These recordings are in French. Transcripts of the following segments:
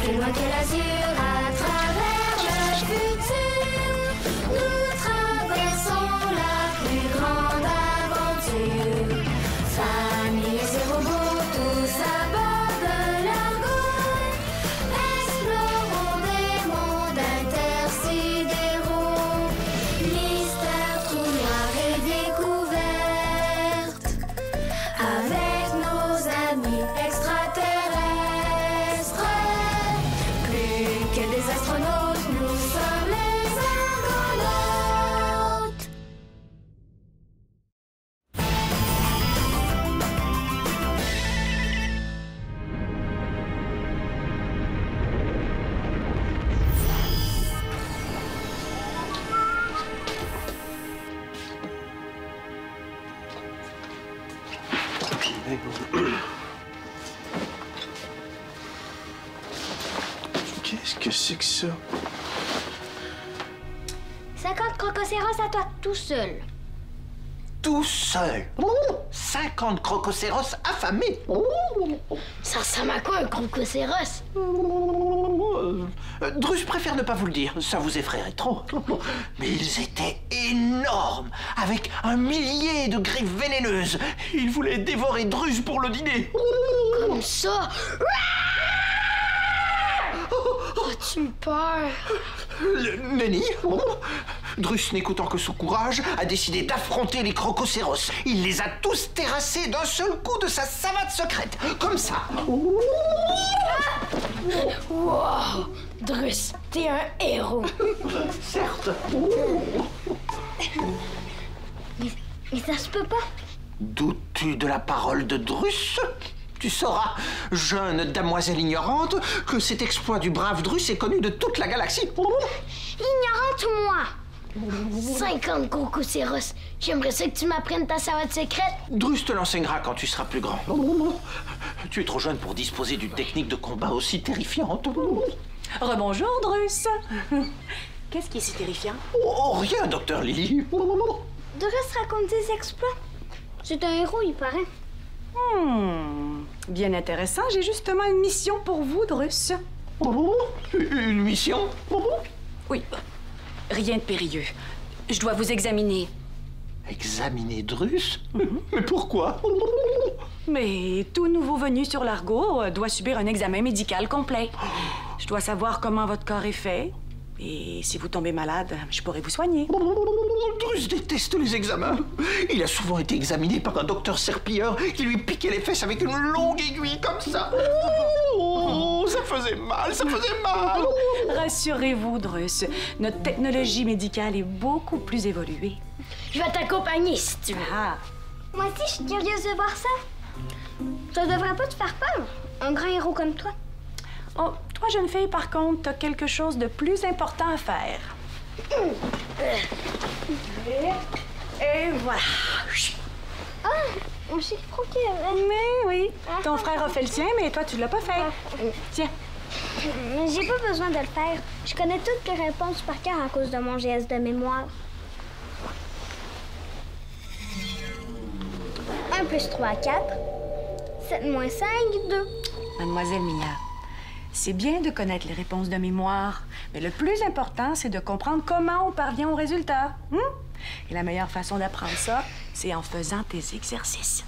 plus loin que l'azur, à travers le futur, nous traversons la plus grande aventure. Familles et robots, tous à bord de l'argot, explorons des mondes intersidéraux. Mystère, trous noirs et découvertes, avec nos amis extraterrestres. Plus que des astronautes, nous sommes les argonautes. Qu'est-ce que c'est que ça? 50 crococéros à toi tout seul. Tout seul? 50 crococéros affamés? Ça ressemble à quoi un crococéros? Drus préfère ne pas vous le dire, ça vous effraierait trop. Mais ils étaient énormes, avec 1 millier de griffes vénéneuses. Ils voulaient dévorer Drus pour le dîner. Comme ça? As-tu eu peur? Nenni, Drus, n'écoutant que son courage, a décidé d'affronter les crococéros. Il les a tous terrassés d'un seul coup de sa savate secrète, comme ça. Wow! Drus, t'es un héros. Certes. Mais ça se peut pas. Doutes-tu de la parole de Drus? Tu sauras, jeune damoiselle ignorante, que cet exploit du brave Drus est connu de toute la galaxie. Ignorante, moi! 50 crococéros. J'aimerais ça que tu m'apprennes ta savate secrète. Drus te l'enseignera quand tu seras plus grand. Tu es trop jeune pour disposer d'une technique de combat aussi terrifiante. Rebonjour, Drus. Qu'est-ce qui est si terrifiant? Oh, rien, docteur Lily. Drus raconte des exploits. C'est un héros, il paraît. Bien intéressant. J'ai justement une mission pour vous, Drus. Une mission? Oui. Rien de périlleux. Je dois vous examiner. Examiner Drus? Mais pourquoi? Mais tout nouveau venu sur l'Argo doit subir un examen médical complet. Je dois savoir comment votre corps est fait. Et si vous tombez malade, je pourrai vous soigner. Drus déteste les examens. Il a souvent été examiné par un docteur serpilleur qui lui piquait les fesses avec une longue aiguille comme ça. Oh, ça faisait mal, ça faisait mal. Rassurez-vous, Drus. Notre technologie médicale est beaucoup plus évoluée. Je vais t'accompagner si tu veux. Ah, Moi aussi, je suis curieuse de voir ça. Ça devrait pas te faire peur, un grand héros comme toi. oh, toi, jeune fille, par contre, t'as quelque chose de plus important à faire. Et voilà. Ah, on s'est croqué. Mais oui, ton frère a fait le sien, mais toi, tu l'as pas fait. Tiens. Mais j'ai pas besoin de le faire. Je connais toutes les réponses par cœur à cause de mon geste de mémoire. 1 plus 3, 4. 7 moins 5, 2. Mademoiselle Mignard, c'est bien de connaître les réponses de mémoire, mais le plus important, c'est de comprendre comment on parvient au résultat. Et la meilleure façon d'apprendre ça, c'est en faisant tes exercices.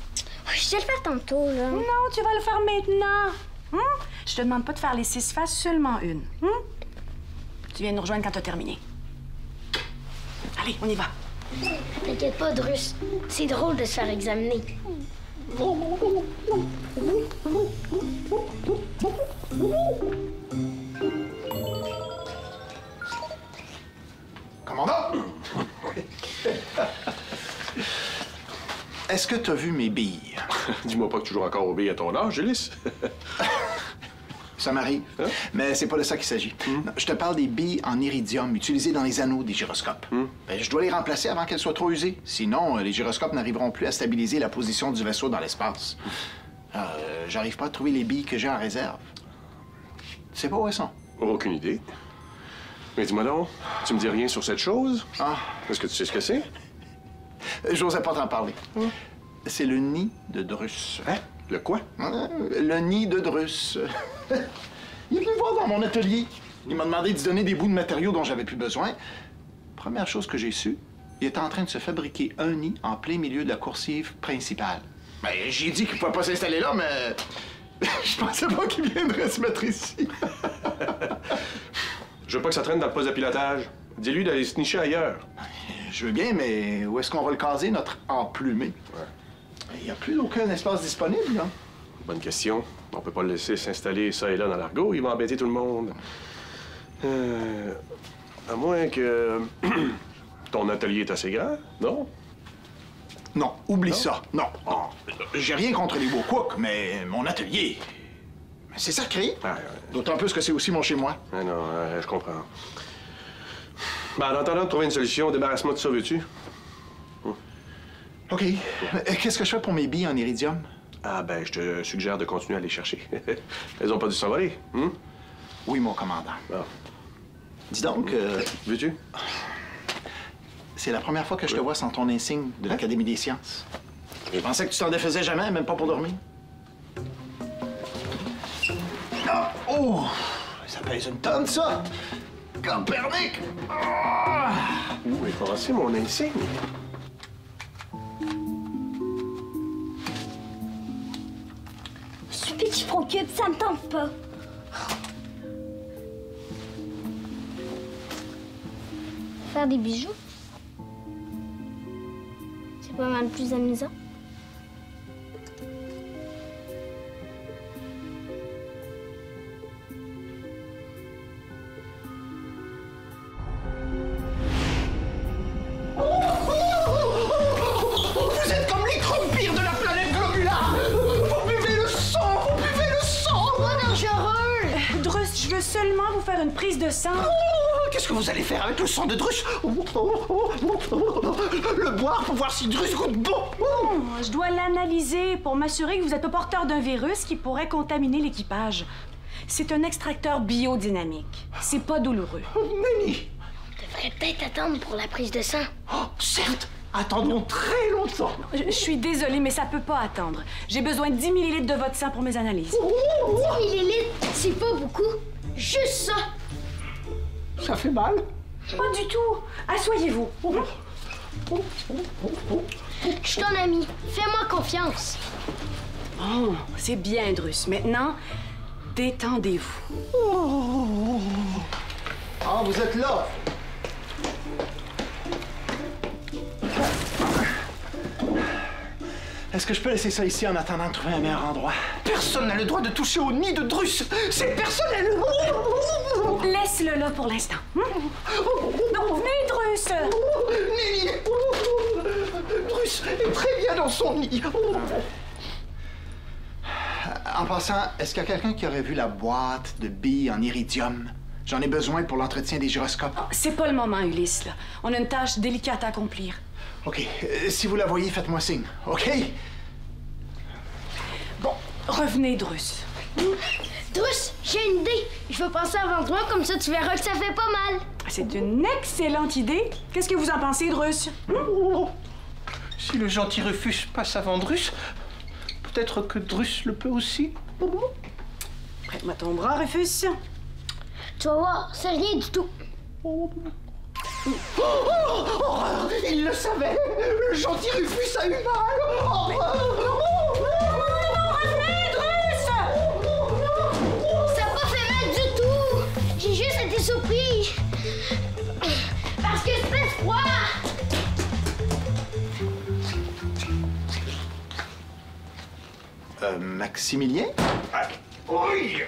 Je vais le faire tantôt, là. Non, tu vas le faire maintenant. Je te demande pas de faire les 6 faces, seulement une. Tu viens nous rejoindre quand tu as terminé. Allez, on y va. T'inquiète pas, Drus. C'est drôle de se faire examiner. Commandant! Est-ce que tu as vu mes billes? Dis-moi pas que tu joues encore aux billes à ton âge, Ulysse. Ça m'arrive, mais c'est pas de ça qu'il s'agit. Non, je te parle des billes en iridium utilisées dans les anneaux des gyroscopes. Ben, je dois les remplacer avant qu'elles soient trop usées. Sinon, les gyroscopes n'arriveront plus à stabiliser la position du vaisseau dans l'espace. J'arrive pas à trouver les billes que j'ai en réserve. C'est pas où elles sont? Aucune idée. Mais dis-moi donc, tu me dis rien sur cette chose? Ah. Est-ce que tu sais ce que c'est? J'osais pas t'en parler. C'est le nid de Drus. Hein? Le quoi? Le nid de Drus. Il est venu voir dans mon atelier. Il m'a demandé d'y donner des bouts de matériaux dont j'avais plus besoin. Première chose que j'ai su, il était en train de se fabriquer un nid en plein milieu de la coursive principale. Ben, j'ai dit qu'il ne pouvait pas s'installer là, mais je pensais pas qu'il viendrait se mettre ici. Je veux pas que ça traîne dans le poste de pilotage. Dis-lui d'aller se nicher ailleurs. Je veux bien, mais où est-ce qu'on va le caser, notre emplumé? Ouais. Il n'y a plus aucun espace disponible, là. Bonne question. On peut pas le laisser s'installer ça et là dans l'argot. Il va embêter tout le monde. À moins que... ton atelier est assez grand, non? Non, oublie ça. Non. J'ai rien contre les beaux cooks, mais mon atelier... c'est sacré. D'autant plus que c'est aussi mon chez-moi. Ah non, je comprends. Ben, en attendant de trouver une solution, débarrasse-moi de ça, veux-tu? OK. Qu'est-ce que je fais pour mes billes en iridium? Ah, ben, je te suggère de continuer à les chercher. Elles ont pas dû s'envoler, Oui, mon commandant. Ah. Dis donc... Veux-tu? C'est la première fois que je te vois sans ton insigne de l'Académie des sciences. Je pensais que tu t'en défaisais jamais, même pas pour dormir. Ah! Oh! Ça pèse une tonne, ça! Copernic! Ah! Où est passé mon insigne? Suffit que je procure, ça me tente pas. Faire des bijoux, c'est pas mal plus amusant. Vous êtes comme les croupires de la planète globulaire! Vous buvez le sang! Vous buvez le sang! Pas dangereux! Drus, je veux seulement vous faire une prise de sang. Qu'est-ce que vous allez faire avec le sang de Drus? Le boire pour voir si Drus goûte bon! Je dois l'analyser pour m'assurer que vous êtes pas porteur d'un virus qui pourrait contaminer l'équipage. C'est un extracteur biodynamique. C'est pas douloureux. Nelly! On devrait peut-être attendre pour la prise de sang. Oh, certes! Attendons très longtemps! Je suis désolée, mais ça peut pas attendre. J'ai besoin de 10 millilitres de votre sang pour mes analyses. 10 millilitres, c'est pas beaucoup. Juste ça. Ça fait mal? Pas du tout. Asseyez-vous. Je suis ton ami. Fais-moi confiance. Oh, c'est bien, Drus. Maintenant, détendez-vous. Ah, vous êtes là! Est-ce que je peux laisser ça ici en attendant de trouver un meilleur endroit? Personne n'a le droit de toucher au nid de Drus! C'est personnel! Laisse-le là pour l'instant. Non, venez, Drus! Nelly! Drus est très bien dans son nid! En passant, est-ce qu'il y a quelqu'un qui aurait vu la boîte de billes en iridium? J'en ai besoin pour l'entretien des gyroscopes. C'est pas le moment, Ulysse, là. On a une tâche délicate à accomplir. OK. Si vous la voyez, faites-moi signe. OK? Bon, revenez, Drus. Drus, j'ai une idée. Je vais passer avant toi, comme ça tu verras que ça fait pas mal. C'est une excellente idée. Qu'est-ce que vous en pensez, Drus? Si le gentil Rufus passe avant Drus, peut-être que Drus le peut aussi. Prête-moi ton bras, Rufus. Tu vas voir, c'est rien du tout. Horreur! Il le savait! Le gentil Rufus a eu mal! Horreur! Revenez, Drus! Ça n'a pas fait mal du tout. J'ai juste été surpris. Parce que c'était froid. Maximilien? Oui!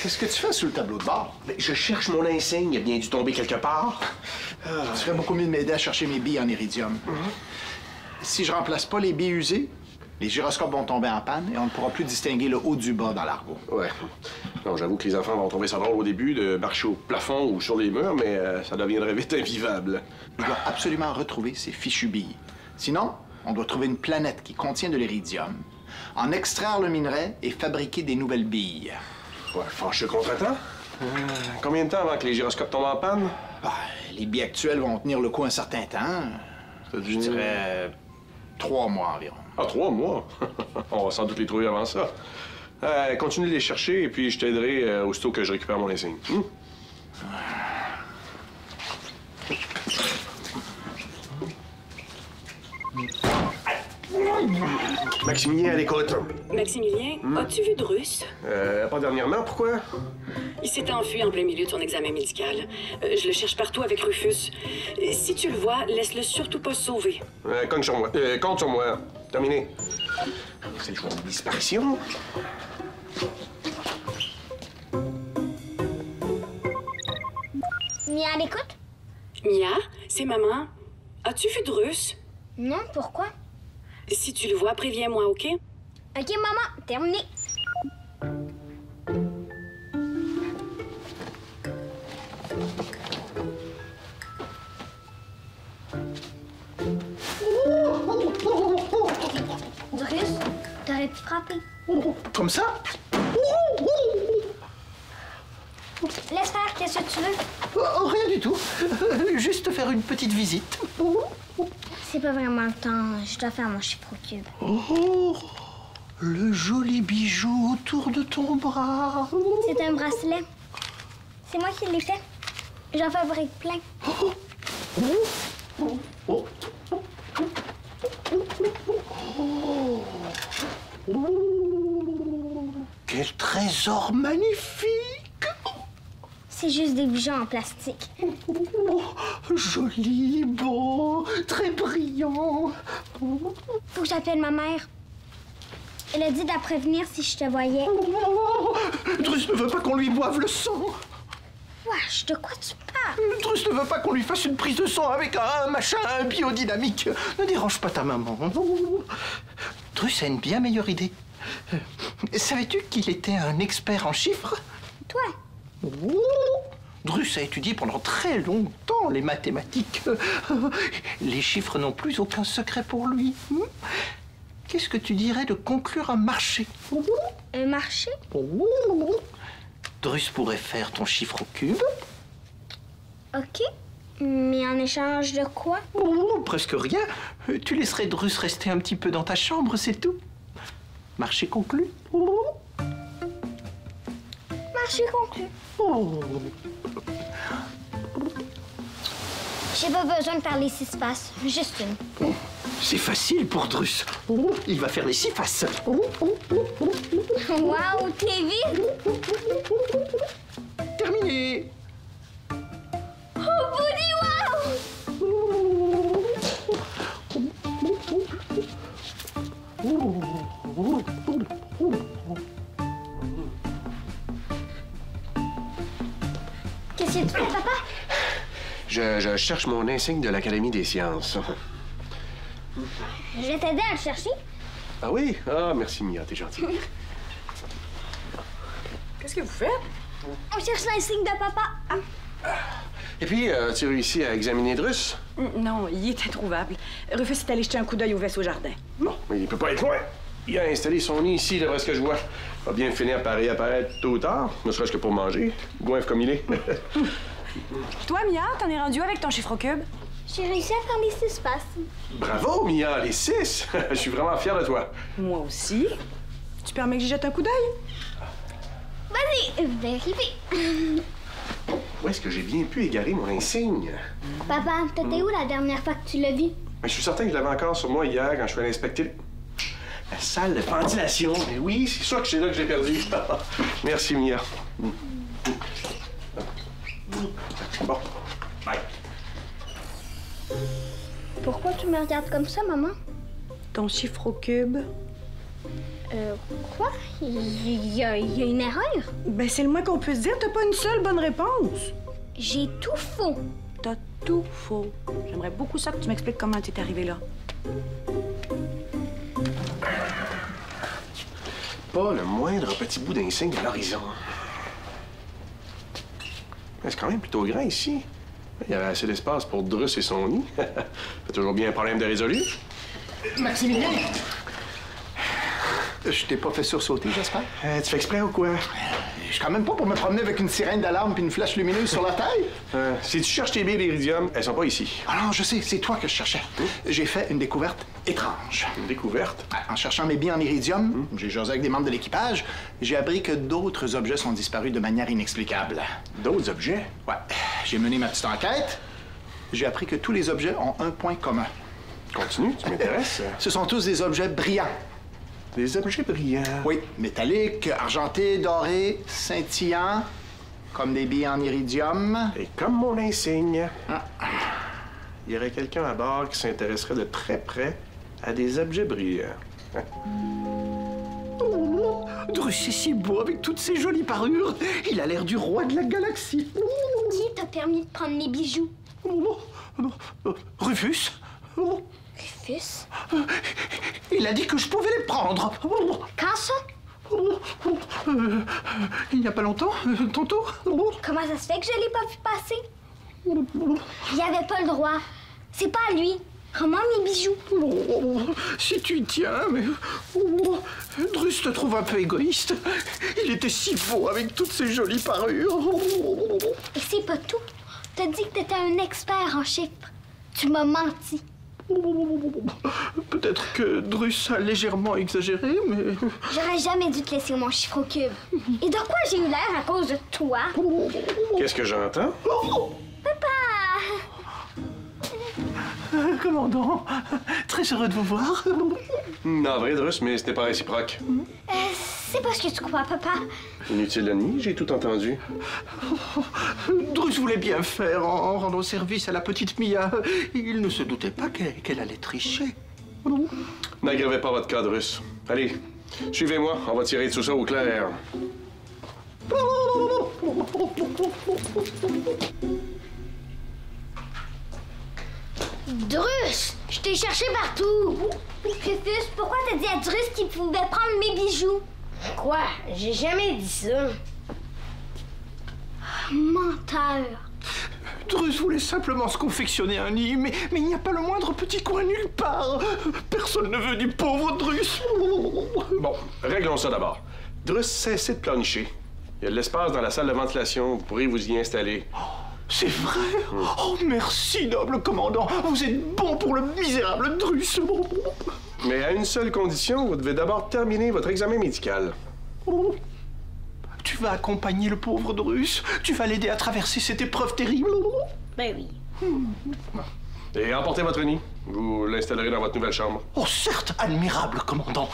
Qu'est-ce que tu fais sur le tableau de bord? Mais je cherche mon insigne. Il a bien dû tomber quelque part. Ce serait beaucoup mieux de m'aider à chercher mes billes en iridium. Si je remplace pas les billes usées, les gyroscopes vont tomber en panne et on ne pourra plus distinguer le haut du bas dans l'argot. Ouais. Non, j'avoue que les enfants vont trouver ça drôle au début de marcher au plafond ou sur les murs, mais ça deviendrait vite invivable. Je dois absolument retrouver ces fichues billes. Sinon, on doit trouver une planète qui contient de l'iridium, en extraire le minerai et fabriquer des nouvelles billes. Ouais, fâcheux contretemps. Combien de temps avant que les gyroscopes tombent en panne? Les billes actuelles vont tenir le coup un certain temps. Je dirais 3 mois environ. Ah, 3 mois? On va sans doute les trouver avant ça. Continue de les chercher et puis je t'aiderai aussitôt que je récupère mon insigne. Maximilien à l'école. Maximilien, as-tu vu Drus? Pas dernièrement, pourquoi? Il s'est enfui en plein milieu de son examen médical. Je le cherche partout avec Rufus. Si tu le vois, laisse-le surtout pas se sauver. Compte sur moi. Compte sur moi. Terminé. C'est le jour de disparition. Mia à l'écoute? Mia, c'est maman. As-tu vu Drus? Non, pourquoi? Si tu le vois, préviens-moi, OK? Ok, maman, terminé. Drus, t'aurais pu frapper. Comme ça? Laisse faire, qu'est-ce que tu veux? Oh, rien du tout. Juste faire une petite visite. C'est pas vraiment le temps, je dois faire mon chiffre au cube. Oh, le joli bijou autour de ton bras. C'est un bracelet. C'est moi qui l'ai fait. J'en fabrique plein. Quel trésor magnifique! C'est juste des bijoux en plastique. Oh, joli, beau, très brillant. Faut que j'appelle ma mère. Elle a dit de la prévenir si je te voyais. Oh, Drus ne veut pas qu'on lui boive le sang. Wesh, de quoi tu parles? Drus ne veut pas qu'on lui fasse une prise de sang avec un machin biodynamique. Ne dérange pas ta maman. Drus a une bien meilleure idée. Savais-tu qu'il était un expert en chiffres? Toi? Drus a étudié pendant très longtemps les mathématiques. Les chiffres n'ont plus aucun secret pour lui. Qu'est-ce que tu dirais de conclure un marché? Un marché? Drus pourrait faire ton chiffre au cube. Ok. Mais en échange de quoi? Presque rien. Tu laisserais Drus rester un petit peu dans ta chambre, c'est tout. Marché conclu. Marché conclu. J'ai pas besoin de faire les 6 faces, juste une. C'est facile pour Drus. Il va faire les 6 faces. Waouh, t'es vite! Terminé. Oh, Boudi, Qu'est-ce que tu fais, papa? Je cherche mon insigne de l'Académie des sciences. Je vais t'aider à le chercher. Ah oui? Ah, merci, Mia, t'es gentille. Qu'est-ce que vous faites? On cherche l'insigne de papa. Et puis, tu as réussi à examiner Drus? Non, il est introuvable. Rufus est allé jeter un coup d'œil au vaisseau jardin. Bon, mais il peut pas être loin. Il a installé son nid ici, d'après ce que je vois. Il va bien finir par réapparaître tôt ou tard, ne serait-ce que pour manger. Goinfre comme il est. Toi, Mia, t'en es rendu avec ton chiffre au cube? J'ai réussi à faire les 6 faces. Bravo, Mia, les 6! Je suis vraiment fier de toi. Moi aussi. Tu permets que j'y jette un coup d'œil? Vas-y, vérifie. Où est-ce que j'ai bien pu égarer mon insigne? Papa, t'étais où la dernière fois que tu l'as vu? Je suis certain que je l'avais encore sur moi hier quand je suis allé inspecter la salle de ventilation. Mais oui, c'est sûr que c'est là que j'ai perdu. Merci, Mia. Bon, bye. Pourquoi tu me regardes comme ça, maman? Ton chiffre au cube? Quoi? Il y a une erreur? Ben, c'est le moins qu'on puisse dire. T'as pas une seule bonne réponse. J'ai tout faux. T'as tout faux. J'aimerais beaucoup ça que tu m'expliques comment t'es arrivé là. Pas le moindre petit bout d'insigne à l'horizon. C'est quand même plutôt grand ici. Il y avait assez d'espace pour Drus et son nid. C'est toujours bien un problème de résolu. Maximilien! Je t'ai pas fait sursauter, j'espère? Tu fais exprès ou quoi? Je suis quand même pas pour me promener avec une sirène d'alarme puis une flèche lumineuse sur la tête. Si tu cherches tes billes d'Iridium, elles sont pas ici. Ah non, je sais, c'est toi que je cherchais. J'ai fait une découverte étrange. Une découverte? En cherchant mes billes en iridium, j'ai jasé avec des membres de l'équipage, j'ai appris que d'autres objets sont disparus de manière inexplicable. D'autres objets? Ouais. J'ai mené ma petite enquête. J'ai appris que tous les objets ont un point commun. Continue, tu m'intéresses. Ce sont tous des objets brillants. Des objets brillants? Oui, métalliques, argentés, dorés, scintillants, comme des billes en iridium. Et comme mon insigne. Il y aurait quelqu'un à bord qui s'intéresserait de très près à des objets brillants. Drus est si beau avec toutes ses jolies parures. Il a l'air du roi de la galaxie. Qui t'a permis de prendre mes bijoux? Rufus? Rufus? Il a dit que je pouvais les prendre. Quand ça? Il n'y a pas longtemps, tantôt. Comment ça se fait que je l'ai pas vu passer? Il avait pas le droit. C'est pas à lui. Comment mes bijoux? Si tu y tiens, mais... Drus te trouve un peu égoïste. Il était si beau avec toutes ses jolies parures. Et c'est pas tout. T'as dit que t'étais un expert en chiffres. Tu m'as menti. Peut-être que Drus a légèrement exagéré, mais... J'aurais jamais dû te laisser mon chiffre au cube. Et de quoi j'ai eu l'air à cause de toi? Qu'est-ce que j'entends? Papa! Commandant, très heureux de vous voir. Non, vrai, Drus, mais c'était pas réciproque. C'est pas ce que tu crois, papa. Inutile de nier, j'ai tout entendu. Drus voulait bien faire en rendant service à la petite Mia. Il ne se doutait pas qu'elle allait tricher. N'aggravez pas votre cas, Drus. Allez, suivez-moi, on va tirer tout ça au clair. Drus! Je t'ai cherché partout! Rufus, pourquoi t'as dit à Drus qu'il pouvait prendre mes bijoux? Quoi? J'ai jamais dit ça. Menteur! Drus voulait simplement se confectionner un nid, mais il n'y a pas le moindre petit coin nulle part. Personne ne veut du pauvre Drus. Bon, réglons ça d'abord. Drus, cessez de pleurnicher. Il y a de l'espace dans la salle de ventilation, vous pourrez vous y installer. C'est vrai? Oh, merci, noble commandant. Vous êtes bon pour le misérable Drus. Mais à une seule condition, vous devez d'abord terminer votre examen médical. Tu vas accompagner le pauvre Drus. Tu vas l'aider à traverser cette épreuve terrible. Ben oui. Et emportez votre nid. Vous l'installerez dans votre nouvelle chambre. Oh, certes, admirable commandant.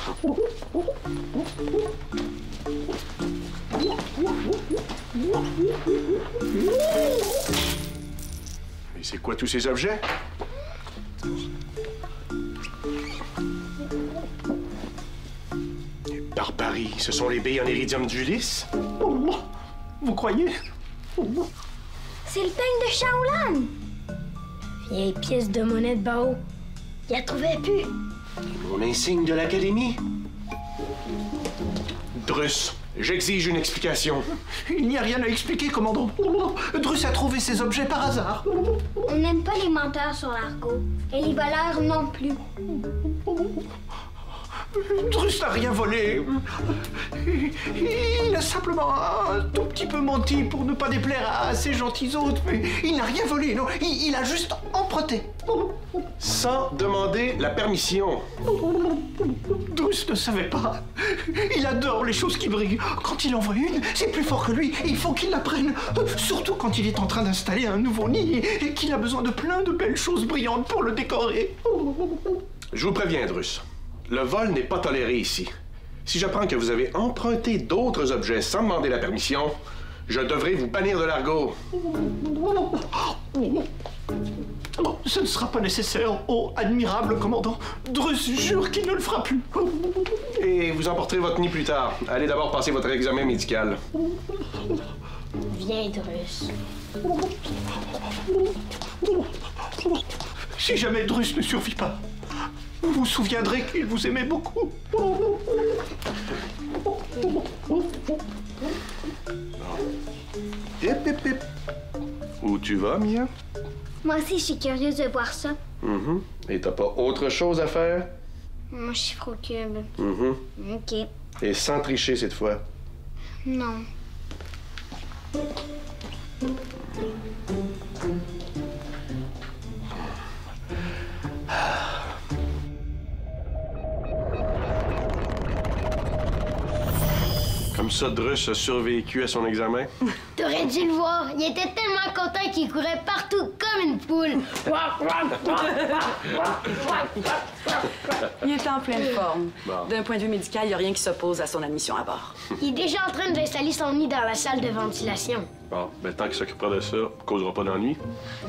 Mais c'est quoi tous ces objets? Barbarie, ce sont les billes en iridium d'Ulysse? Vous croyez? C'est le peigne de Shaolan! Vieille pièce de monnaie de Bao. Il la trouvait plus. Mon insigne de l'Académie? Drus, j'exige une explication. Il n'y a rien à expliquer, commandant. Drus a trouvé ces objets par hasard. On n'aime pas les menteurs sur l'argot. Et les voleurs non plus. Drus n'a rien volé. Il a simplement un tout petit peu menti pour ne pas déplaire à ces gentils autres. Mais il n'a rien volé, non. Il a juste emprunté. Sans demander la permission. Drus ne savait pas. Il adore les choses qui brillent. Quand il en voit une, c'est plus fort que lui. Il faut qu'il la prenne. Surtout quand il est en train d'installer un nouveau nid et qu'il a besoin de plein de belles choses brillantes pour le décorer. Je vous préviens, Drus. Le vol n'est pas toléré ici. Si j'apprends que vous avez emprunté d'autres objets sans demander la permission, je devrais vous bannir de l'argot. Ce ne sera pas nécessaire, oh admirable commandant. Drus jure qu'il ne le fera plus. Et vous emporterez votre nid plus tard. Allez d'abord passer votre examen médical. Viens, Drus. Si jamais Drus ne survit pas, vous vous souviendrez qu'il vous aimait beaucoup. Hip, hip, hip. Où tu vas, Mia? Moi aussi, je suis curieuse de voir ça. Et t'as pas autre chose à faire? Mon chiffre au cube. OK. Et sans tricher cette fois. Non. Comme ça, Druss a survécu à son examen. T'aurais dû le voir. Il était tellement content qu'il courait partout comme une poule. Il est en pleine forme. Bon. D'un point de vue médical, il n'y a rien qui s'oppose à son admission à bord. Il est déjà en train d'installer son nid dans la salle de ventilation. Bon, ben tant qu'il s'occupera de ça, il causera pas d'ennui.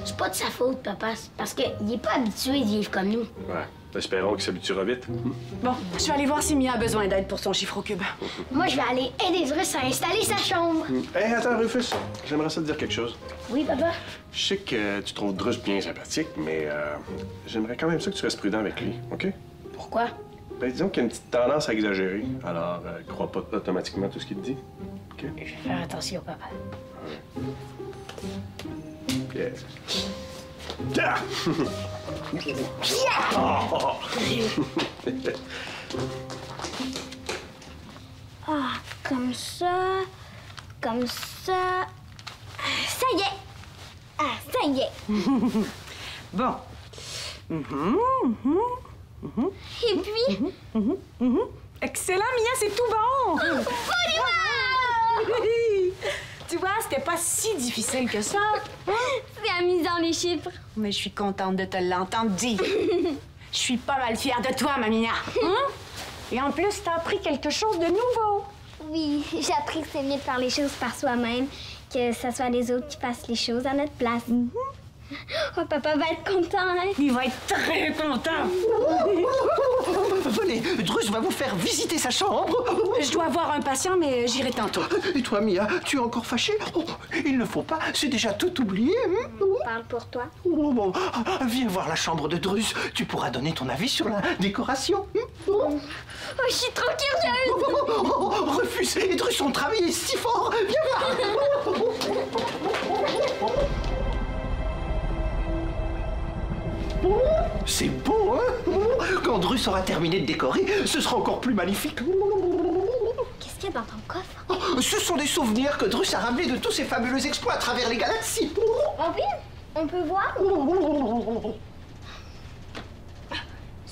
C'est pas de sa faute, papa. C'est parce qu'il est pas habitué de vivre comme nous. Ouais. Espérons qu'il s'habituera vite. Bon, je vais aller voir si Mia a besoin d'aide pour son chiffre au cube. Moi, je vais aller aider Druss à installer sa chambre. Hé, attends, Rufus. J'aimerais ça te dire quelque chose. Oui, papa? Je sais que tu trouves Druss bien sympathique, mais j'aimerais quand même ça que tu restes prudent avec lui, OK? Pourquoi? Ben, disons qu'il y a une petite tendance à exagérer. Alors, crois pas automatiquement tout ce qu'il te dit. OK? Je vais faire attention, papa. Yeah. Yeah! Ah, comme ça. Comme ça. Ça y est! Ah, ça y est! Bon. Et puis? Excellent, Mia, c'est tout bon! Tu vois, c'était pas si difficile que ça. C'est amusant, les chiffres. Mais je suis contente de te l'entendre dire. Je suis pas mal fière de toi, ma Mia. Et en plus, t'as appris quelque chose de nouveau. Oui, j'ai appris que c'est mieux de faire les choses par soi-même, que ce soit les autres qui fassent les choses à notre place. Oh, papa va être content, hein? Il va être très content. Venez, Druss va vous faire visiter sa chambre. Je dois voir un patient, mais j'irai tantôt. Et toi, Mia, tu es encore fâchée? Oh, il ne faut pas, c'est déjà tout oublié. Parle pour toi. Oh, bon, viens voir la chambre de Druss. Tu pourras donner ton avis sur la décoration. Oh, je suis trop curieuse! Rufus et Druss ont travaillé si fort. Viens voir. C'est beau, hein? Quand Druss aura terminé de décorer, ce sera encore plus magnifique. Qu'est-ce qu'il y a dans ton coffre? Ce sont des souvenirs que Druss a ramenés de tous ses fabuleux exploits à travers les galaxies. Oh oui? On peut voir?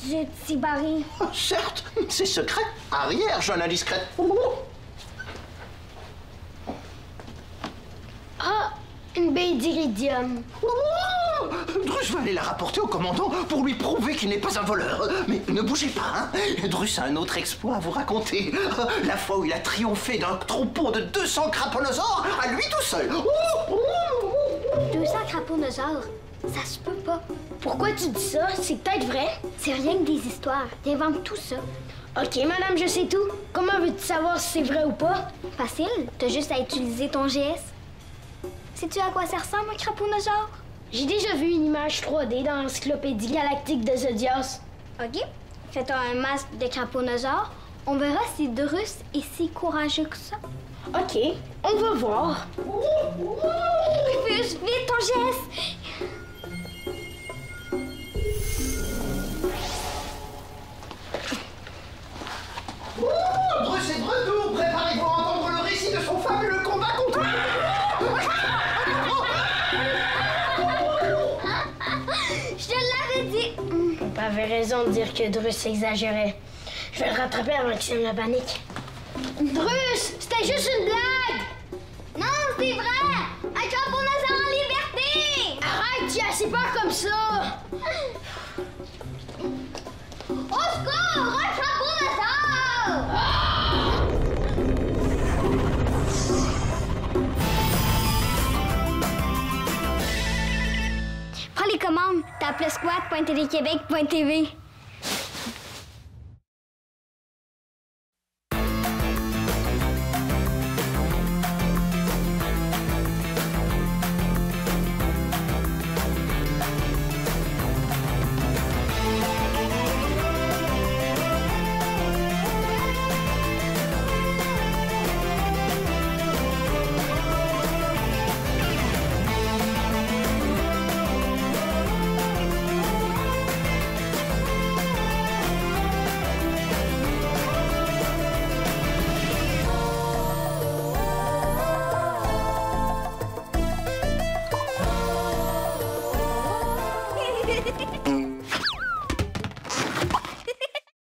Zut, si Barry. Certes, c'est secret. Arrière, jeune indiscrète. Ah, une baie d'iridium. Druss va aller la rapporter au commandant pour lui prouver qu'il n'est pas un voleur. Mais ne bougez pas, hein. Druss a un autre exploit à vous raconter. La fois où il a triomphé d'un troupeau de 200 craponosaures à lui tout seul. 200 craponosaures? Ça se peut pas. Pourquoi tu dis ça? C'est peut-être vrai. C'est rien que des histoires. T'inventes tout ça. OK, madame, je sais tout. Comment veux-tu savoir si c'est vrai ou pas? Facile. T'as juste à utiliser ton GS. Sais-tu à quoi ça ressemble, un craponosaure? J'ai déjà vu une image 3D dans l'encyclopédie galactique de Zodios. OK. Fais-toi un masque de craponosaure. On verra si Druss est si courageux que ça. OK, on va voir. Rufus, vite ton GS! Druss est de retour. Préparez-vous à entendre le récit de son fabuleux combat contre... Je te l'avais dit! Papa avait raison de dire que Druss exagérait. Je vais le rattraper avant qu'il sème la panique. Druss! C'était juste une blague! Non, c'est vrai! Un craponosaure en liberté! Arrête, tu as assez peur comme ça! Au secours! Un craponosaure! Prends les commandes, tape le squat.téléquebec.tv.